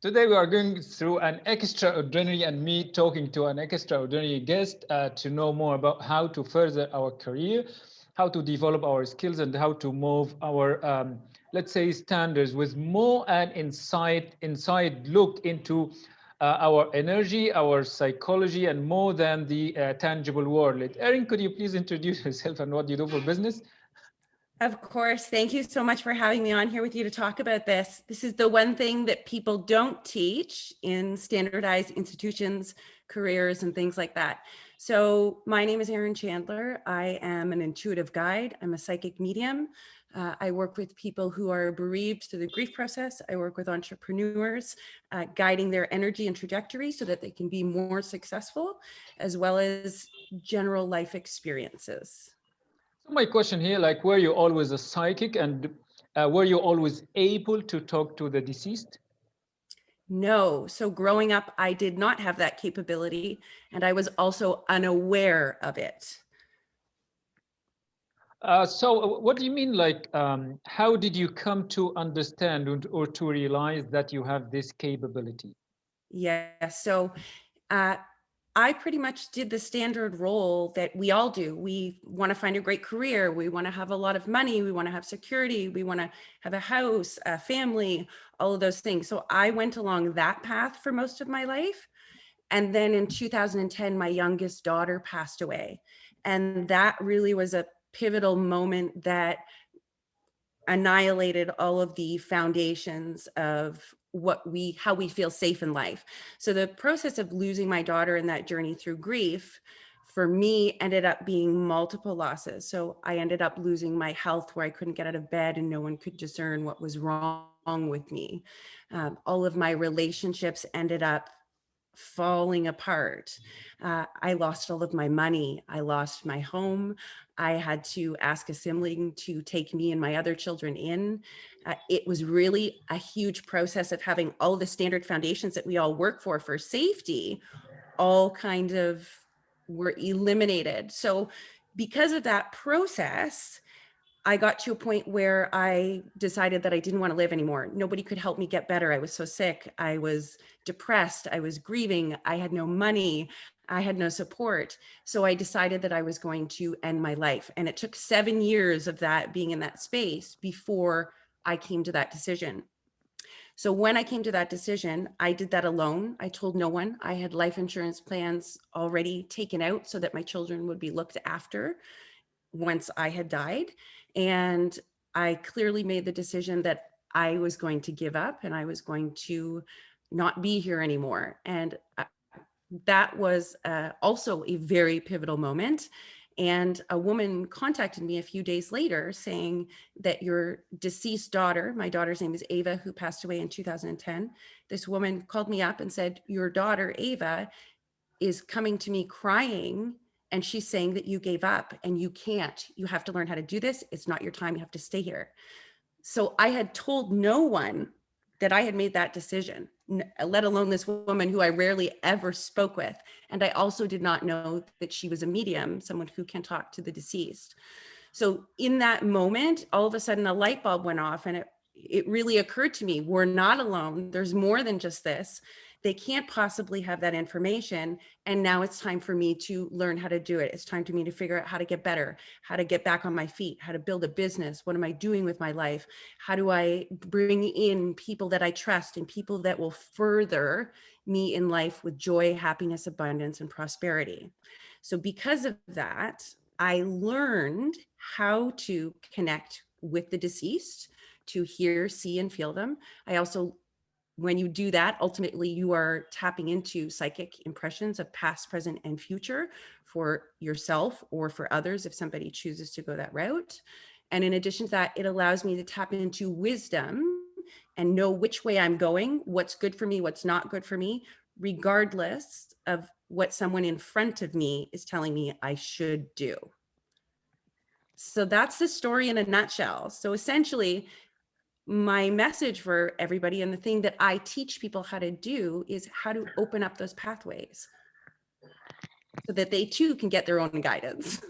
Today we are going through an extraordinary and me talking to an extraordinary guest to know more about how to further our career, how to develop our skills, and how to move our, let's say, standards with more an inside look into our energy, our psychology, and more than the tangible world. Erin, could you please introduce yourself and what you do for business? Of course. Thank you so much for having me on here with you to talk about this. This is the one thing that people don't teach in standardized institutions, careers, and things like that. So my name is Erin Chandler. I am an intuitive guide. I'm a psychic medium. I work with people who are bereaved through the grief process. I work with entrepreneurs, guiding their energy and trajectory so that they can be more successful, as well as general life experiences. So my question here, like, were you always a psychic, and were you always able to talk to the deceased? No. So growing up, I did not have that capability, and I was also unaware of it. So what do you mean, like, how did you come to understand or to realize that you have this capability? Yeah. So uh, I pretty much did the standard role that we all do. We want to find a great career. We want to have a lot of money. We want to have security. We want to have a house, a family, all of those things. So I went along that path for most of my life. And then in 2010, my youngest daughter passed away. And that really was a pivotal moment that annihilated all of the foundations of how we feel safe in life. So the process of losing my daughter in that journey through grief for me ended up being multiple losses. So I ended up losing my health where I couldn't get out of bed and no one could discern what was wrong with me. All of my relationships ended up falling apart. I lost all of my money. I lost my home. I had to ask a sibling to take me and my other children in. It was really a huge process of having all the standard foundations that we all work for safety, all kind of were eliminated. So because of that process, I got to a point where I decided that I didn't want to live anymore. Nobody could help me get better. I was so sick. I was depressed. I was grieving. I had no money. I had no support. So I decided that I was going to end my life. And it took 7 years of that being in that space before I came to that decision. So when I came to that decision, I did that alone. I told no one. I had life insurance plans already taken out so that my children would be looked after once I had died. And I clearly made the decision that I was going to give up and I was going to not be here anymore. And that was also a very pivotal moment. And a woman contacted me a few days later saying that your deceased daughter, my daughter's name is Ava, who passed away in 2010. This woman called me up and said, your daughter, Ava, is coming to me crying, and she's saying that you gave up and you can't. You have to learn how to do this. It's not your time. You have to stay here. So I had told no one that I had made that decision, let alone this woman who I rarely ever spoke with. And I also did not know that she was a medium, someone who can talk to the deceased. So in that moment, all of a sudden a light bulb went off, and it really occurred to me, we're not alone. There's more than just this. They can't possibly have that information. And now it's time for me to learn how to do it. It's time for me to figure out how to get better, how to get back on my feet, how to build a business. What am I doing with my life? How do I bring in people that I trust and people that will further me in life with joy, happiness, abundance, and prosperity? So because of that, I learned how to connect with the deceased, to hear, see, and feel them. I also, when you do that, ultimately you are tapping into psychic impressions of past, present, and future for yourself or for others if somebody chooses to go that route. And in addition to that, it allows me to tap into wisdom and know which way I'm going, what's good for me, what's not good for me, regardless of what someone in front of me is telling me I should do. So that's the story in a nutshell. So essentially, my message for everybody and the thing that I teach people how to do is how to open up those pathways so that they too can get their own guidance.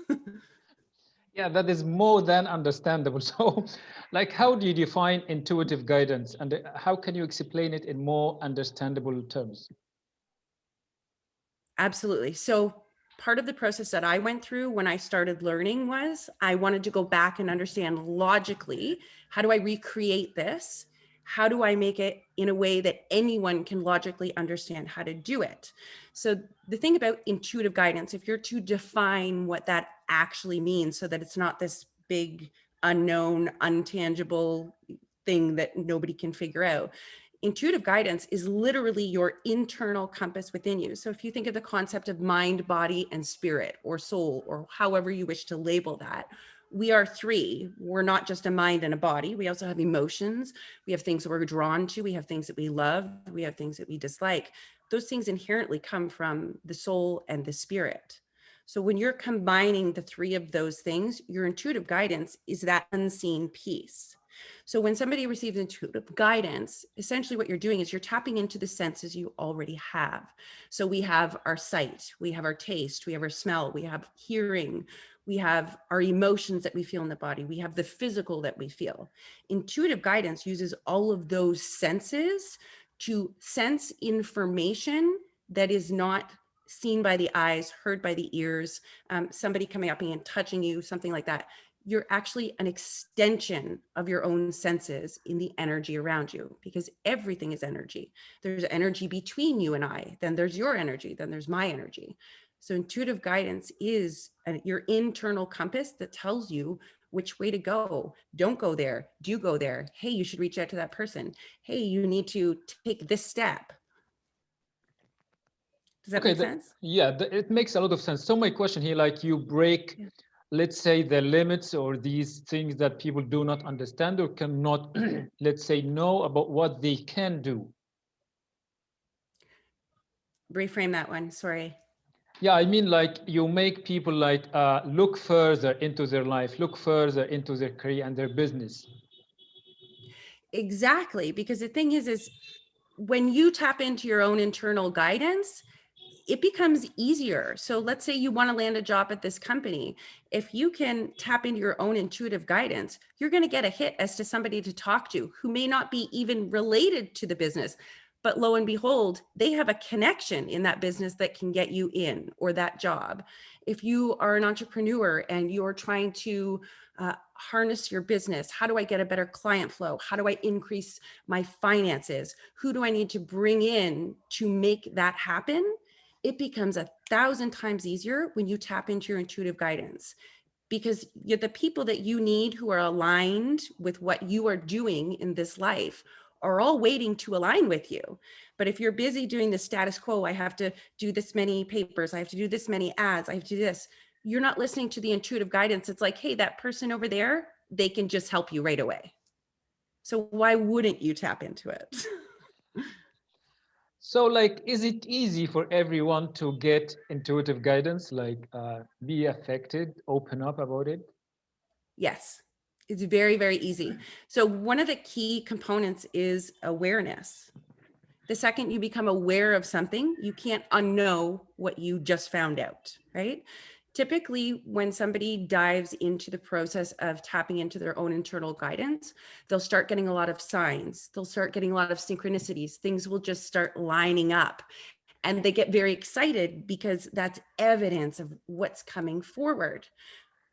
Yeah, that is more than understandable. So, like, how do you define intuitive guidance, and how can you explain it in more understandable terms? Absolutely. So part of the process that I went through when I started learning was I wanted to go back and understand logically, how do I recreate this? How do I make it in a way that anyone can logically understand how to do it? So the thing about intuitive guidance, if you're to define what that actually means so that it's not this big unknown, untangible thing that nobody can figure out, intuitive guidance is literally your internal compass within you. So if you think of the concept of mind, body, and spirit, or soul, or however you wish to label that, we are three. We're not just a mind and a body. We also have emotions. We have things that we're drawn to. We have things that we love. We have things that we dislike. Those things inherently come from the soul and the spirit. So when you're combining the three of those things, your intuitive guidance is that unseen piece. So when somebody receives intuitive guidance, essentially what you're doing is you're tapping into the senses you already have. So we have our sight, we have our taste, we have our smell, we have hearing, we have our emotions that we feel in the body, we have the physical that we feel. Intuitive guidance uses all of those senses to sense information that is not seen by the eyes, heard by the ears, somebody coming up and touching you, something like that. You're actually an extension of your own senses in the energy around you, because everything is energy. There's energy between you and I, then there's your energy, then there's my energy. So intuitive guidance is your internal compass that tells you which way to go. Don't go there. Do go there. Hey, you should reach out to that person. Hey, you need to take this step. Does that Okay, make sense? yeah, it makes a lot of sense. So my question here, like, you break, Yeah. let's say, the limits or these things that people do not understand or cannot, let's say, know about what they can do. Reframe that one. Sorry. Yeah, I mean, like, you make people like look further into their life, look further into their career and their business. Exactly. Because the thing is when you tap into your own internal guidance, it becomes easier. So let's say you want to land a job at this company. If you can tap into your own intuitive guidance, you're going to get a hit as to somebody to talk to who may not be even related to the business. But lo and behold, they have a connection in that business that can get you in or that job. If you are an entrepreneur and you're trying to harness your business, how do I get a better client flow? How do I increase my finances? Who do I need to bring in to make that happen? It becomes 1,000 times easier when you tap into your intuitive guidance, because you're the people that you need who are aligned with what you are doing in this life are all waiting to align with you. But if you're busy doing the status quo, I have to do this many papers, I have to do this many ads, I have to do this, you're not listening to the intuitive guidance. It's like, hey, that person over there, they can just help you right away. So why wouldn't you tap into it? So, like, is it easy for everyone to get intuitive guidance, like be affected, open up about it? Yes, it's very, very easy. So one of the key components is awareness. The second you become aware of something, you can't unknow what you just found out, right? Typically, when somebody dives into the process of tapping into their own internal guidance, they'll start getting a lot of signs. They'll start getting a lot of synchronicities. Things will just start lining up. And they get very excited because that's evidence of what's coming forward.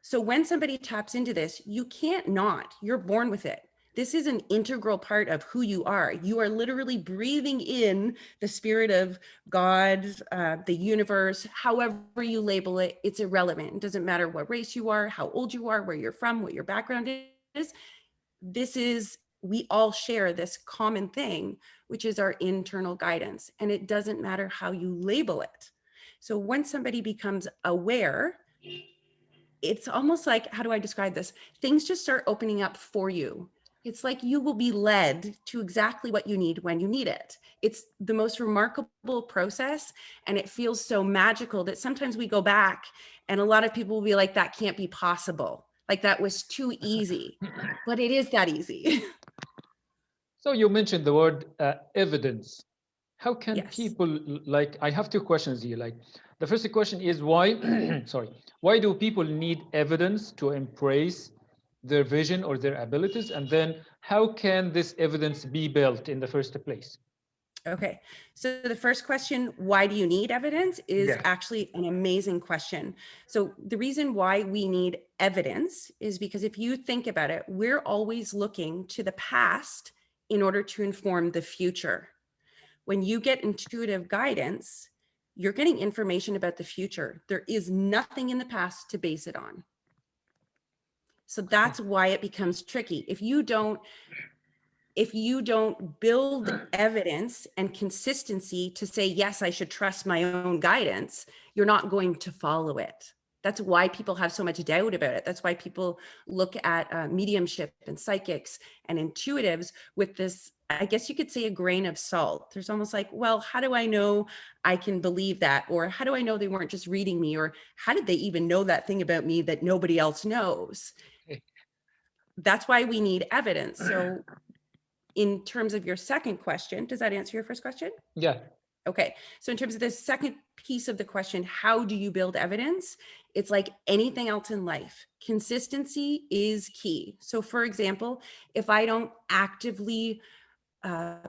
So when somebody taps into this, you can't not, you're born with it. This is an integral part of who you are. You are literally breathing in the spirit of God, the universe, however you label it, it's irrelevant. It doesn't matter what race you are, how old you are, where you're from, what your background is. This is, we all share this common thing, which is our internal guidance. And it doesn't matter how you label it. So when somebody becomes aware, it's almost like, how do I describe this? Things just start opening up for you. It's like you will be led to exactly what you need when you need it. It's the most remarkable process. And it feels so magical that sometimes we go back and a lot of people will be like, that can't be possible. Like that was too easy, but it is that easy. So you mentioned the word evidence. how can Yes. people, like, I have two questions here. Like, the first question is why, sorry, why do people need evidence to embrace their vision or their abilities? And then how can this evidence be built in the first place? Okay. So the first question, why do you need evidence, is Yeah. actually an amazing question. So the reason why we need evidence is because if you think about it, we're always looking to the past in order to inform the future. When you get intuitive guidance, you're getting information about the future. There is nothing in the past to base it on. So Okay. that's why it becomes tricky. If you don't build evidence and consistency to say, yes, I should trust my own guidance, you're not going to follow it. That's why people have so much doubt about it. That's why people look at mediumship and psychics and intuitives with this, I guess you could say, a grain of salt. There's almost like, well, how do I know I can believe that? Or how do I know they weren't just reading me? Or how did they even know that thing about me that nobody else knows? That's why we need evidence. So in terms of your second question, does that answer your first question? Yeah. Okay. So in terms of the second piece of the question, how do you build evidence? It's like anything else in life. Consistency is key. So for example, if I don't actively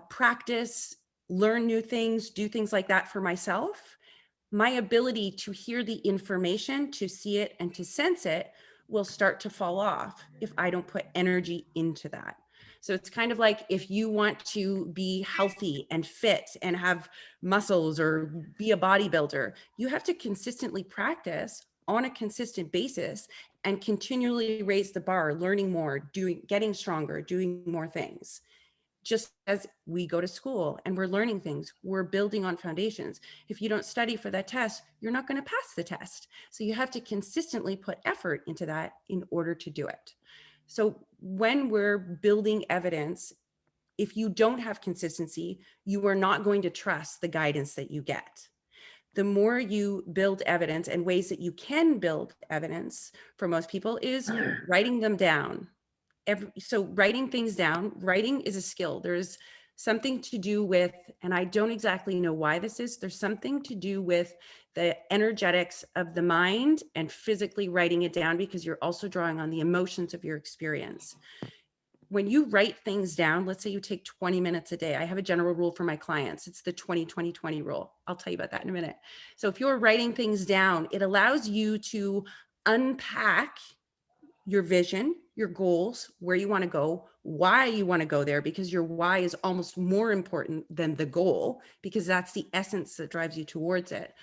practice, learn new things, do things like that for myself, my ability to hear the information, to see it, and to sense it will start to fall off if I don't put energy into that. So it's kind of like if you want to be healthy and fit and have muscles or be a bodybuilder, you have to consistently practice on a consistent basis and continually raise the bar, learning more, getting stronger, doing more things. Just as we go to school and we're learning things, we're building on foundations. If you don't study for that test, you're not going to pass the test. So you have to consistently put effort into that in order to do it. So when we're building evidence, if you don't have consistency, you are not going to trust the guidance that you get. The more you build evidence, and ways that you can build evidence for most people is writing them down. So writing things down, writing is a skill. There's something to do with, and I don't exactly know why this is, there's something to do with the energetics of the mind and physically writing it down, because you're also drawing on the emotions of your experience. When you write things down, let's say you take 20 minutes a day. I have a general rule for my clients. It's the 20-20-20 rule. I'll tell you about that in a minute. So if you're writing things down, it allows you to unpack your vision, your goals, where you want to go, why you want to go there, because your why is almost more important than the goal, because that's the essence that drives you towards it.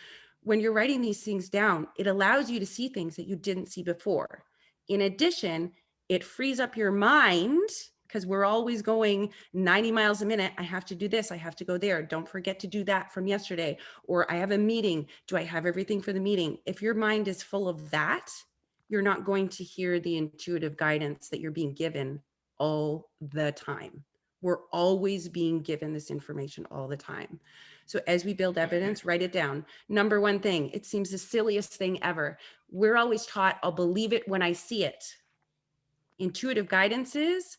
When you're writing these things down, it allows you to see things that you didn't see before. In addition, it frees up your mind, because we're always going 90 miles a minute. I have to do this. I have to go there. Don't forget to do that from yesterday. Or I have a meeting. Do I have everything for the meeting? If your mind is full of that, you're not going to hear the intuitive guidance that you're being given all the time. We're always being given this information all the time. So as we build evidence, write it down. Number one thing, it seems the silliest thing ever. We're always taught, I'll believe it when I see it. Intuitive guidance is,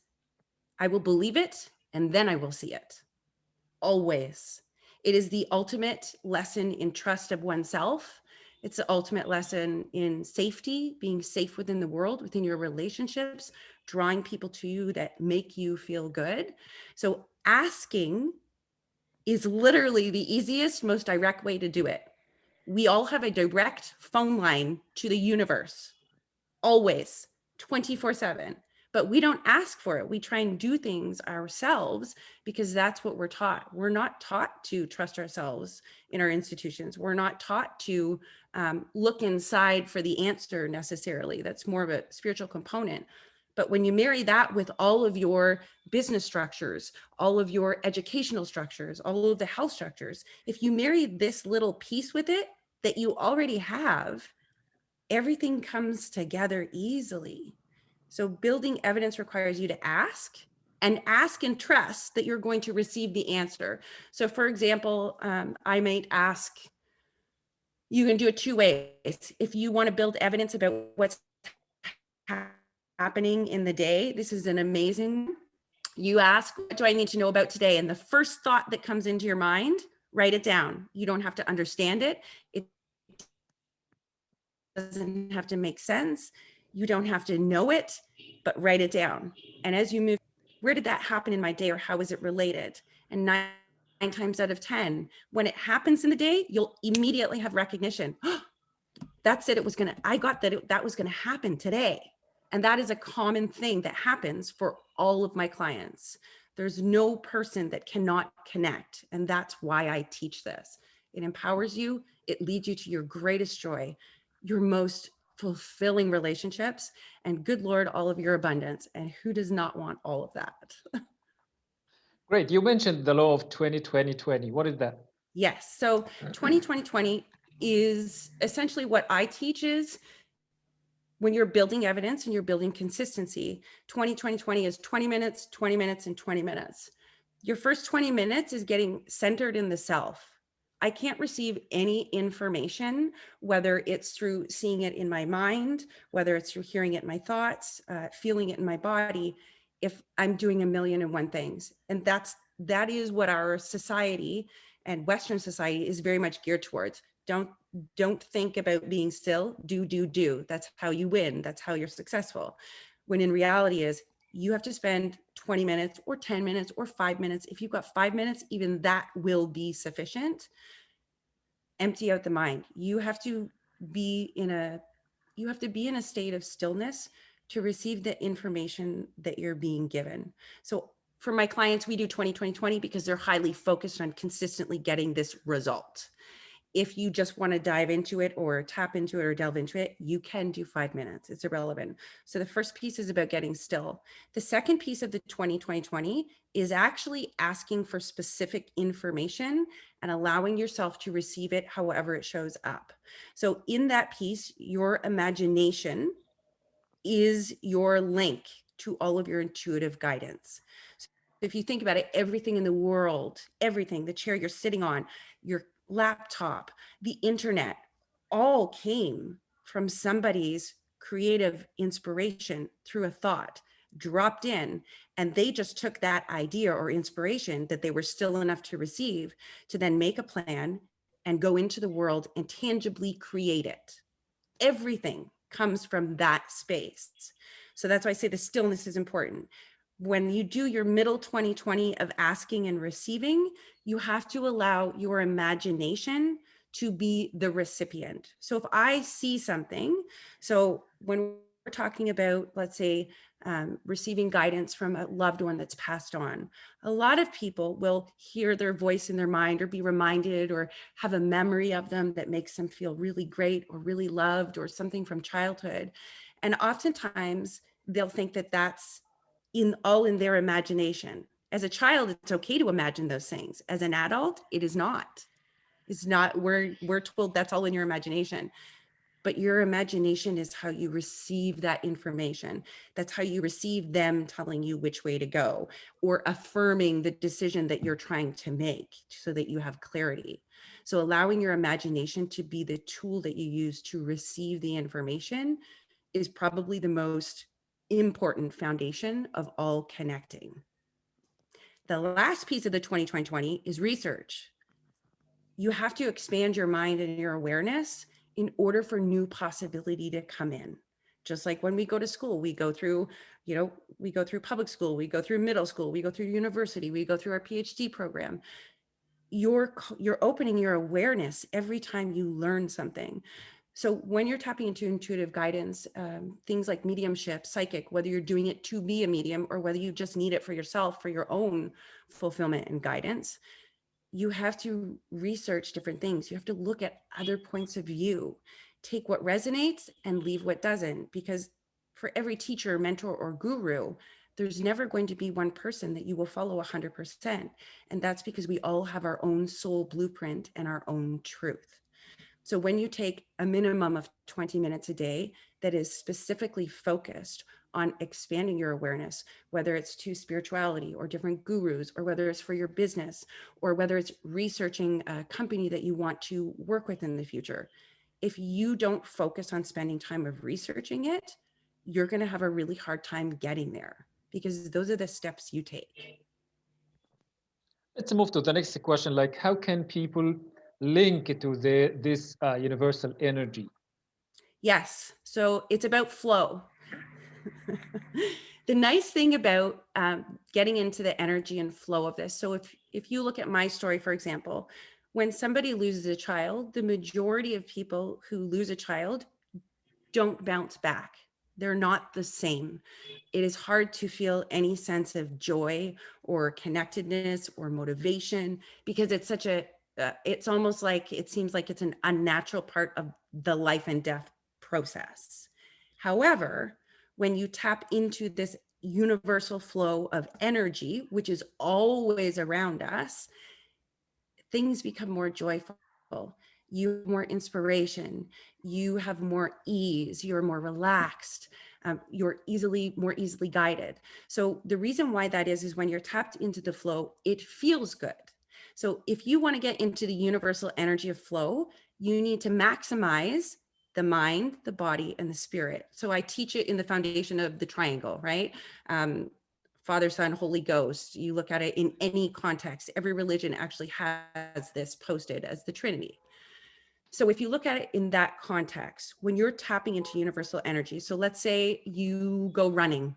I will believe it and then I will see it. Always. It is the ultimate lesson in trust of oneself. It's the ultimate lesson in safety, being safe within the world, within your relationships, drawing people to you that make you feel good. So asking is literally the easiest, most direct way to do it. We all have a direct phone line to the universe, always, 24/7. But we don't ask for it. We try and do things ourselves because that's what we're taught. We're not taught to trust ourselves in our institutions. We're not taught to look inside for the answer necessarily. That's more of a spiritual component. But when you marry that with all of your business structures, all of your educational structures, all of the health structures, if you marry this little piece with it that you already have, everything comes together easily. So building evidence requires you to ask and trust that you're going to receive the answer. So for example, I might ask, you can do it two ways. If you want to build evidence about what's happening in the day, this is an amazing, you ask, what do I need to know about today? And the first thought that comes into your mind, Write it down. You don't have to understand it. It doesn't have to make sense. You don't have to know it, but write it down. And as you move, where did that happen in my day, or how is it related? And nine times out of 10, when it happens in the day, you'll immediately have recognition. That's it. It was going to, I got that that was going to happen today. And that is a common thing that happens for all of my clients. There's no person that cannot connect. And that's why I teach this. It empowers you. It leads you to your greatest joy, your most fulfilling relationships, and good Lord, all of your abundance. And who does not want all of that? Great. You mentioned the law of 20-20-20. What is that? Yes. So 20-20-20 is essentially what I teach is when you're building evidence and you're building consistency, 20-20-20 is 20 minutes, 20 minutes, and 20 minutes. Your first 20 minutes is getting centered in the self. I can't receive any information, whether it's through seeing it in my mind, whether it's through hearing it in my thoughts, feeling it in my body, if I'm doing a million and one things. And that is what our society and Western society is very much geared towards. Don't think about being still. Do. That's how you win. That's how you're successful. When in reality is you have to spend 20 minutes or 10 minutes or 5 minutes. If you've got 5 minutes, even that will be sufficient. Empty out the mind. You have to be in a state of stillness to receive the information that you're being given. So for my clients, we do 20-20-20 because they're highly focused on consistently getting this result. If you just want to dive into it or tap into it or delve into it, you can do 5 minutes. It's irrelevant. So the first piece is about getting still. The second piece of the 20-20-20 is actually asking for specific information and allowing yourself to receive it however it shows up. So in that piece, your imagination is your link to all of your intuitive guidance. So if you think about it, everything in the world, everything, the chair you're sitting on, your laptop, the internet, all came from somebody's creative inspiration through a thought, dropped in, and they just took that idea or inspiration that they were still enough to receive to then make a plan and go into the world and tangibly create it. Everything comes from that space. So that's why I say the stillness is important. When you do your middle 20-20 of asking and receiving, you have to allow your imagination to be the recipient. So if I see something, so when we're talking about, let's say, receiving guidance from a loved one that's passed on, a lot of people will hear their voice in their mind or be reminded or have a memory of them that makes them feel really great or really loved or something from childhood. And oftentimes they'll think that that's all in their imagination. As a child, it's okay to imagine those things. As an adult, it is not. It's not. We're told that's all in your imagination. But your imagination is how you receive that information. That's how you receive them telling you which way to go or affirming the decision that you're trying to make so that you have clarity. So allowing your imagination to be the tool that you use to receive the information is probably the most important foundation of all connecting. The last piece of the 20-20-20 is research. You have to expand your mind and your awareness in order for new possibility to come in. Just like when we go to school, we go through public school, we go through middle school, we go through university, we go through our PhD program. You're opening your awareness every time you learn something. So when you're tapping into intuitive guidance, things like mediumship, psychic, whether you're doing it to be a medium or whether you just need it for yourself, for your own fulfillment and guidance, you have to research different things. You have to look at other points of view, take what resonates and leave what doesn't, because for every teacher, mentor, or guru, there's never going to be one person that you will follow 100%. And that's because we all have our own soul blueprint and our own truth. So when you take a minimum of 20 minutes a day that is specifically focused on expanding your awareness, whether it's to spirituality or different gurus, or whether it's for your business, or whether it's researching a company that you want to work with in the future, if you don't focus on spending time of researching it, you're going to have a really hard time getting there because those are the steps you take. Let's move to the next question. Like, how can people link to this universal energy? Yes. So it's about flow. The nice thing about getting into the energy and flow of this. So if you look at my story, for example, when somebody loses a child, the majority of people who lose a child don't bounce back. They're not the same. It is hard to feel any sense of joy or connectedness or motivation because it's such a, it's almost like it seems like it's an unnatural part of the life and death process. However, when you tap into this universal flow of energy, which is always around us, things become more joyful. You have more inspiration. You have more ease. You're more relaxed. You're more easily guided. So the reason why that is when you're tapped into the flow, it feels good. So if you want to get into the universal energy of flow, you need to maximize the mind, the body, and the spirit. So I teach it in the foundation of the triangle, right? Um, Father, Son, Holy Ghost. You look at it in any context. Every religion actually has this posted as the Trinity. So if you look at it in that context, when you're tapping into universal energy, so let's say you go running,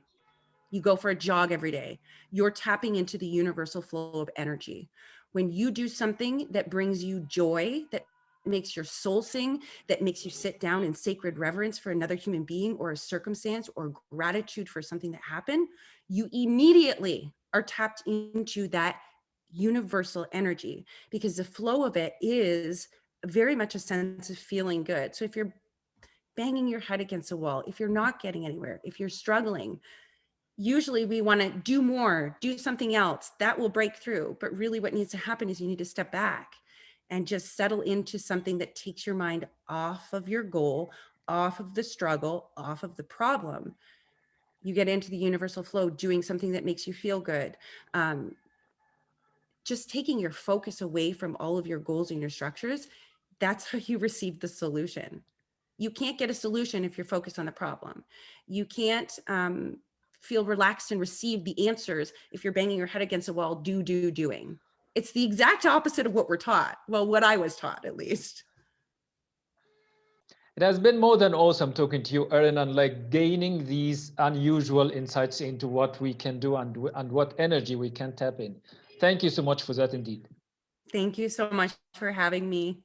you go for a jog every day, you're tapping into the universal flow of energy. When you do something that brings you joy, that makes your soul sing, that makes you sit down in sacred reverence for another human being or a circumstance or gratitude for something that happened, you immediately are tapped into that universal energy because the flow of it is very much a sense of feeling good. So if you're banging your head against a wall, if you're not getting anywhere, if you're struggling, usually we want to do more, do something else that will break through. But really what needs to happen is you need to step back and just settle into something that takes your mind off of your goal, off of the struggle, off of the problem. You get into the universal flow, doing something that makes you feel good. Just taking your focus away from all of your goals and your structures, that's how you receive the solution. You can't get a solution if you're focused on the problem. You can't feel relaxed and receive the answers if you're banging your head against a wall, doing. It's the exact opposite of what we're taught. Well, what I was taught, at least. It has been more than awesome talking to you, Erin, and like gaining these unusual insights into what we can do and what energy we can tap in. Thank you so much for that, indeed. Thank you so much for having me.